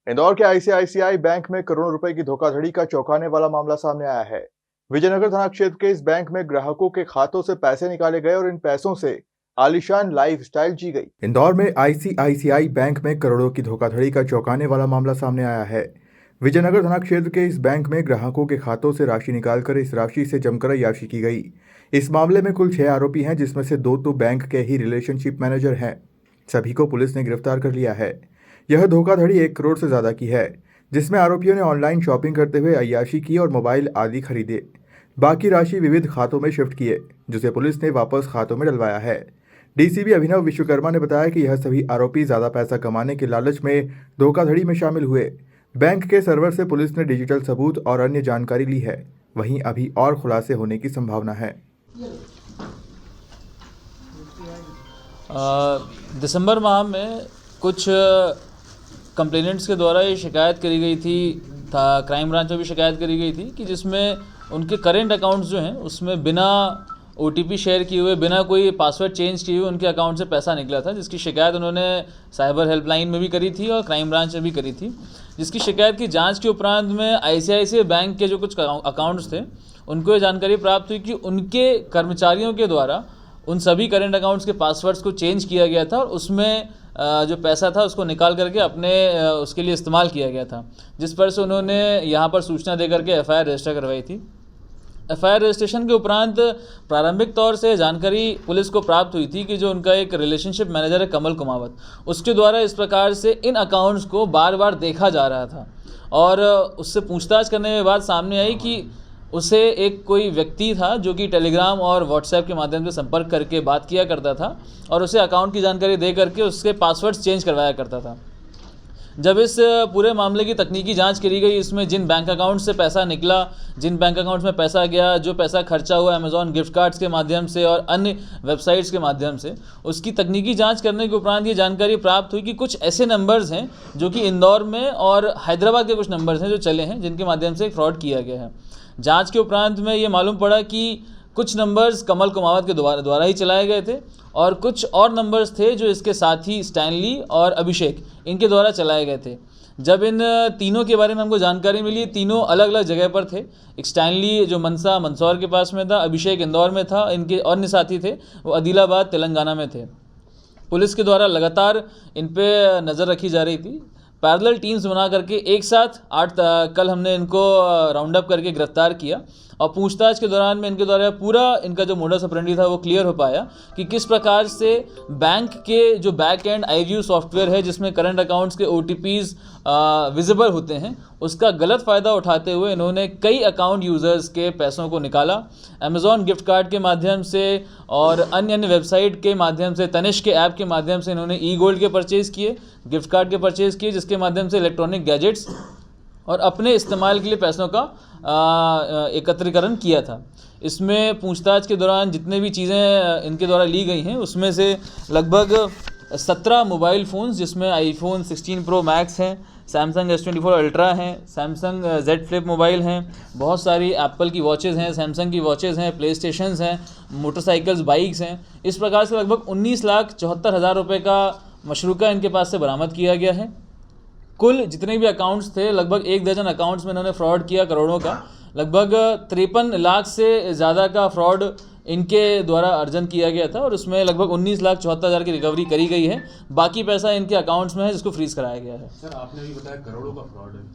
इंदौर के ICICI bank में करोड़ों रुपए की धोखाधड़ी का चौंकाने वाला मामला सामने आया है। विजयनगर थाना क्षेत्र के इस बैंक में ग्राहकों के खातों से पैसे निकाले गए और इन पैसों से आलीशान लाइफस्टाइल जी गई। इंदौर में आईसीआईसीआई बैंक में करोड़ों की धोखाधड़ी का चौंकाने वाला मामला सामने आया है। विजयनगर थाना क्षेत्र के इस बैंक में ग्राहकों के खातों से राशि निकालकर इस राशि से जमकर अय्याशी की गई। इस मामले में कुल 6 आरोपी हैं, जिसमें से 2 तो बैंक के ही रिलेशनशिप मैनेजर हैं। सभी को पुलिस ने गिरफ्तार कर लिया है। यह धोखाधड़ी 1 करोड़ से ज्यादा की है, जिसमें आरोपियों ने ऑनलाइन शॉपिंग करते हुए अय्याशी की और मोबाइल आदि खरीदे। बाकी राशि विविध खातों में शिफ्ट किए, जिसे पुलिस ने वापस खातों में डलवाया है। डीसीपी अभिनव विश्वकर्मा ने बताया कि यह सभी आरोपी ज्यादा पैसा कमाने के लालच में धोखाधड़ी में शामिल हुए। बैंक के सर्वर से पुलिस ने डिजिटल सबूत और अन्य जानकारी ली है। वहीं अभी और खुलासे होने की संभावना है। दिसंबर माह में कुछ कंप्लेनेंट्स के द्वारा ये शिकायत करी गई थी, क्राइम ब्रांच में भी शिकायत करी गई थी कि जिसमें उनके करेंट अकाउंट्स जो हैं उसमें बिना ओटीपी शेयर किए हुए, बिना कोई पासवर्ड चेंज किए हुए उनके अकाउंट से पैसा निकला था, जिसकी शिकायत उन्होंने साइबर हेल्पलाइन में भी करी थी और क्राइम ब्रांच में भी करी थी। जिसकी शिकायत की जांच के उपरांत में आईसीआईसीआई बैंक के जो कुछ अकाउंट्स थे उनको ये जानकारी प्राप्त हुई कि उनके कर्मचारियों के द्वारा उन सभी करेंट अकाउंट्स के पासवर्ड्स को चेंज किया गया था और उसमें जो पैसा था उसको निकाल करके अपने उसके लिए इस्तेमाल किया गया था, जिस पर से उन्होंने यहाँ पर सूचना दे करके एफआईआर रजिस्टर करवाई थी। एफआईआर रजिस्ट्रेशन के उपरांत प्रारंभिक तौर से जानकारी पुलिस को प्राप्त हुई थी कि जो उनका एक रिलेशनशिप मैनेजर है कमल कुमावत, उसके द्वारा इस प्रकार से इन अकाउंट्स को बार बार देखा जा रहा था और उससे पूछताछ करने के बाद सामने आई कि उसे एक कोई व्यक्ति था जो कि टेलीग्राम और व्हाट्सएप के माध्यम से संपर्क करके बात किया करता था और उसे अकाउंट की जानकारी दे करके उसके पासवर्ड्स चेंज करवाया करता था। जब इस पूरे मामले की तकनीकी जांच करी गई, इसमें जिन बैंक अकाउंट से पैसा निकला, जिन बैंक अकाउंट्स में पैसा गया, जो पैसा खर्चा हुआ अमेज़ॉन गिफ्ट कार्ड्स के माध्यम से और अन्य वेबसाइट्स के माध्यम से, उसकी तकनीकी जांच करने के उपरांत ये जानकारी प्राप्त हुई कि कुछ ऐसे नंबर्स हैं जो कि इंदौर में और हैदराबाद के कुछ नंबर्स हैं जो चले हैं, जिनके माध्यम से फ्रॉड किया गया है। जांच के उपरांत में ये मालूम पड़ा कि कुछ नंबर्स कमल कुमावत के द्वारा ही चलाए गए थे और कुछ और नंबर्स थे जो इसके साथी स्टैनली और अभिषेक इनके द्वारा चलाए गए थे। जब इन तीनों के बारे में हमको जानकारी मिली, तीनों अलग अलग जगह पर थे। एक स्टैनली जो मंदसौर के पास में था, अभिषेक इंदौर में था, इनके अन्य साथी थे वो आदिलाबाद तेलंगाना में थे। पुलिस के द्वारा लगातार इन पर नज़र रखी जा रही थी। पैरेलल टीम्स बना करके एक साथ कल हमने इनको राउंड अप करके गिरफ्तार किया और पूछताछ के दौरान में इनके द्वारा पूरा इनका जो मोडस ऑपरेंडी था वो क्लियर हो पाया कि किस प्रकार से बैंक के जो बैक एंड iView सॉफ्टवेयर है जिसमें करंट अकाउंट्स के OTPs विजिबल होते हैं, उसका गलत फ़ायदा उठाते हुए इन्होंने कई अकाउंट यूज़र्स के पैसों को निकाला। अमेज़ॉन गिफ्ट कार्ड के माध्यम से और अन्य वेबसाइट के माध्यम से, तनिष्क के ऐप के माध्यम से इन्होंने ई-गोल्ड के परचेज़ किए, गिफ्ट कार्ड के परचेज़ किए, जिसके माध्यम से इलेक्ट्रॉनिक गैजेट्स और अपने इस्तेमाल के लिए पैसों का एकत्रीकरण किया था। इसमें पूछताछ के दौरान जितने भी चीज़ें इनके द्वारा ली गई हैं उसमें से लगभग 17 मोबाइल फ़ोन्स, जिसमें आईफोन 16 प्रो मैक्स हैं, सैमसंग S24 अल्ट्रा हैं, सैमसंग Z फ्लिप मोबाइल हैं, बहुत सारी एप्पल की वॉचेज़ हैं, सैमसंग की वॉचेज़ हैं, प्ले स्टेशंस हैं, मोटरसाइकिल्स, बाइक्स हैं। इस प्रकार से लगभग 19,74,000 रुपये का मशरूका इनके पास से बरामद किया गया है। कुल जितने भी अकाउंट्स थे, लगभग 1 दर्जन अकाउंट्स में इन्होंने फ्रॉड किया करोड़ों का। लगभग 53 लाख से ज़्यादा का फ्रॉड इनके द्वारा अर्जन किया गया था और उसमें लगभग 19,74,000 की रिकवरी करी गई है। बाकी पैसा इनके अकाउंट्स में है जिसको फ्रीज कराया गया है। सर, आपने भी बताया करोड़ों का फ्रॉड है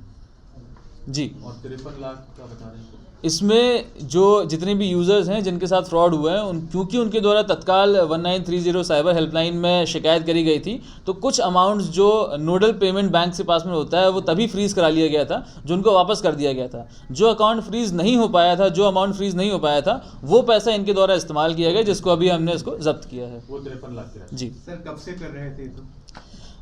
जी, और 53 लाख का बता रहे हैं। इसमें जो जितने भी यूज़र्स हैं जिनके साथ फ्रॉड हुआ है क्योंकि उनके द्वारा तत्काल 1930 साइबर हेल्पलाइन में शिकायत करी गई थी, तो कुछ अमाउंट्स जो नोडल पेमेंट बैंक से पास में होता है वो तभी फ्रीज़ करा लिया गया था, जो उनको वापस कर दिया गया था। जो अकाउंट फ्रीज़ नहीं हो पाया था, जो अमाउंट फ्रीज़ नहीं हो पाया था, वो पैसा इनके द्वारा इस्तेमाल किया गया, जिसको अभी हमने इसको जब्त किया है। वो 53 लाख की। जी सर, कब से कर रहे थे? तो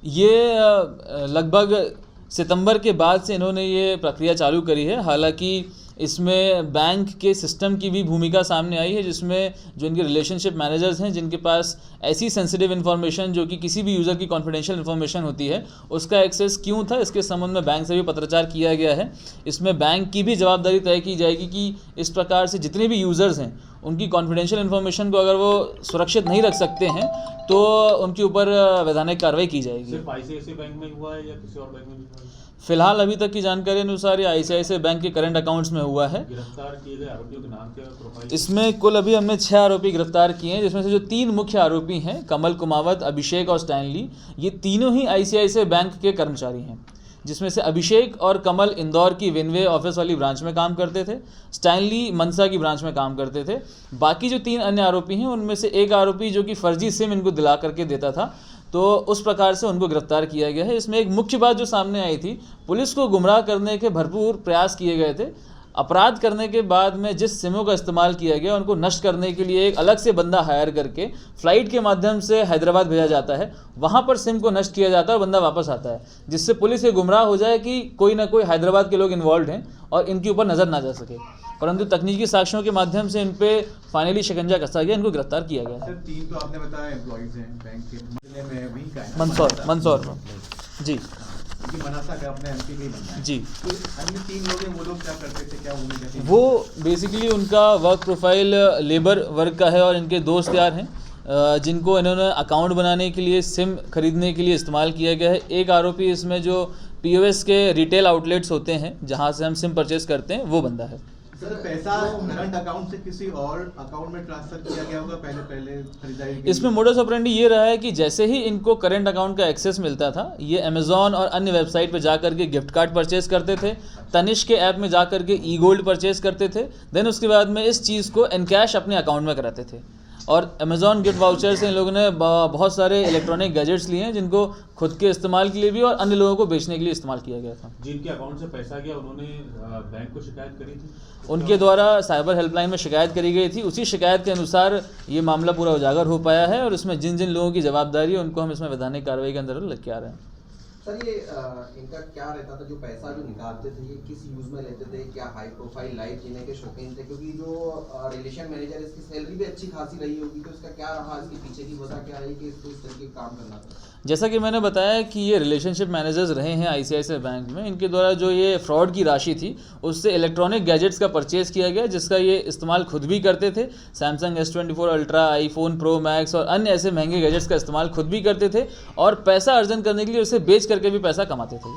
ये लगभग सितंबर के बाद से इन्होंने ये प्रक्रिया चालू करी है। हालांकि इसमें बैंक के सिस्टम की भी भूमिका सामने आई है, जिसमें जो इनके रिलेशनशिप मैनेजर्स हैं जिनके पास ऐसी सेंसिटिव इन्फॉर्मेशन जो कि किसी भी यूज़र की कॉन्फिडेंशियल इन्फॉर्मेशन होती है उसका एक्सेस क्यों था, इसके संबंध में बैंक से भी पत्राचार किया गया है। इसमें बैंक की भी जवाबदारी तय की जाएगी कि इस प्रकार से जितने भी यूज़र्स हैं उनकी कॉन्फिडेंशियल इन्फॉर्मेशन को अगर वो सुरक्षित नहीं रख सकते हैं तो उनके ऊपर वैधानिक कार्रवाई की जाएगी। सिर्फ आईसीआईसीआई बैंक में हुआ है या किसी और बैंक में भी हुआ है? फिलहाल अभी तक की जानकारी अनुसार ये आईसीआईसीआई बैंक के करंट अकाउंट्स में हुआ है। गिरफ्तार किए गए आरोपियों के नाम क्या है, प्रोफाइल? इसमें कुल अभी हमने 6 आरोपी गिरफ्तार किए हैं, जिसमें से जो 3 मुख्य आरोपी हैं कमल कुमावत, अभिषेक और स्टैनली, ये तीनों ही आईसीआईसीआई बैंक के कर्मचारी हैं। जिसमें से अभिषेक और कमल इंदौर की विनवे ऑफिस वाली ब्रांच में काम करते थे, स्टैनली मनसा की ब्रांच में काम करते थे। बाकी जो 3 अन्य आरोपी हैं उनमें से एक आरोपी जो कि फर्जी सिम इनको दिला करके देता था, तो उस प्रकार से उनको गिरफ्तार किया गया है। इसमें एक मुख्य बात जो सामने आई थी, पुलिस को गुमराह करने के भरपूर प्रयास किए गए थे। अपराध करने के बाद में जिस सिमों का इस्तेमाल किया गया उनको नष्ट करने के लिए एक अलग से बंदा हायर करके फ़्लाइट के माध्यम से हैदराबाद भेजा जाता है, वहाँ पर सिम को नष्ट किया जाता है और बंदा वापस आता है, जिससे पुलिस ये गुमराह हो जाए कि कोई ना कोई हैदराबाद के लोग इन्वॉल्व हैं और इनके ऊपर नज़र ना जा सके। परंतु तकनीकी साक्ष्यों के माध्यम से इन पे फाइनली शिकंजा कसा गया, इनको गिरफ्तार किया गया। सर 3 तो आपने बताया एम्प्लॉइज हैं बैंक के, में भी का है मंदसौर में जी कि मनासा का अपने एमपी भी बनना है जी। तो अन्य 3 लोग हैं, वो लोग क्या करते थे, क्या उम्मीद है? वो बेसिकली उनका वर्क प्रोफाइल लेबर वर्क का है और इनके दोस्त यार हैं जिनको इन्होंने अकाउंट बनाने के लिए, सिम खरीदने के लिए इस्तेमाल किया गया है। एक आरोपी इसमें जो पीओएस के रिटेल आउटलेट्स होते हैं जहां से हम सिम परचेस करते हैं, वो बंदा है। सर पैसा करंट अकाउंट से किसी और अकाउंट में ट्रांसफर किया गया होगा पहले खरीदारी के इसमें मोडस ऑपरेंडी ये रहा है कि जैसे ही इनको करंट अकाउंट का एक्सेस मिलता था, ये अमेजॉन और अन्य वेबसाइट पर जा करके गिफ्ट कार्ड परचेस करते थे, तनिष्क के ऐप में जा करके ई गोल्ड परचेस करते थे, देन उसके बाद में इस चीज़ को इनकैश अपने अकाउंट में कराते थे। और अमेजॉन गिफ्ट वाउचर से इन लोगों ने बहुत सारे इलेक्ट्रॉनिक गैजेट्स लिए हैं जिनको खुद के इस्तेमाल के लिए भी और अन्य लोगों को बेचने के लिए इस्तेमाल किया गया था। जिनके अकाउंट से पैसा गया उन्होंने बैंक को शिकायत करी थी? उनके द्वारा साइबर हेल्पलाइन में शिकायत करी गई थी। उसी शिकायत के अनुसार ये मामला पूरा उजागर हो पाया है और इसमें जिन जिन लोगों की जवाबदारी है उनको हम इसमें वैधानिक कार्रवाई के अंदर लेके आ रहे हैं। सर ये इनका क्या रहता था, जो पैसा जो निकालते थे ये किस यूज में लेते थे? क्या हाई प्रोफाइल लाइफ जीने के शौकीन थे? क्योंकि जो रिलेशन मैनेजर, इसकी सैलरी भी अच्छी खासी रही होगी, तो इसका क्या रहा, इसके पीछे की वजह क्या रही कि इसको इस तरीके का काम करना था? जैसा कि मैंने बताया कि ये रिलेशनशिप मैनेजर्स रहे हैं आईसीआईसीआई बैंक में। इनके द्वारा जो ये फ्रॉड की राशि थी उससे इलेक्ट्रॉनिक गैजेट्स का परचेज़ किया गया, जिसका ये इस्तेमाल खुद भी करते थे। Samsung S24 ultra, iPhone pro max और अन्य ऐसे महंगे गैजेट्स का इस्तेमाल खुद भी करते थे और पैसा अर्जन करने के लिए उसे बेच करके भी पैसा कमाते थे।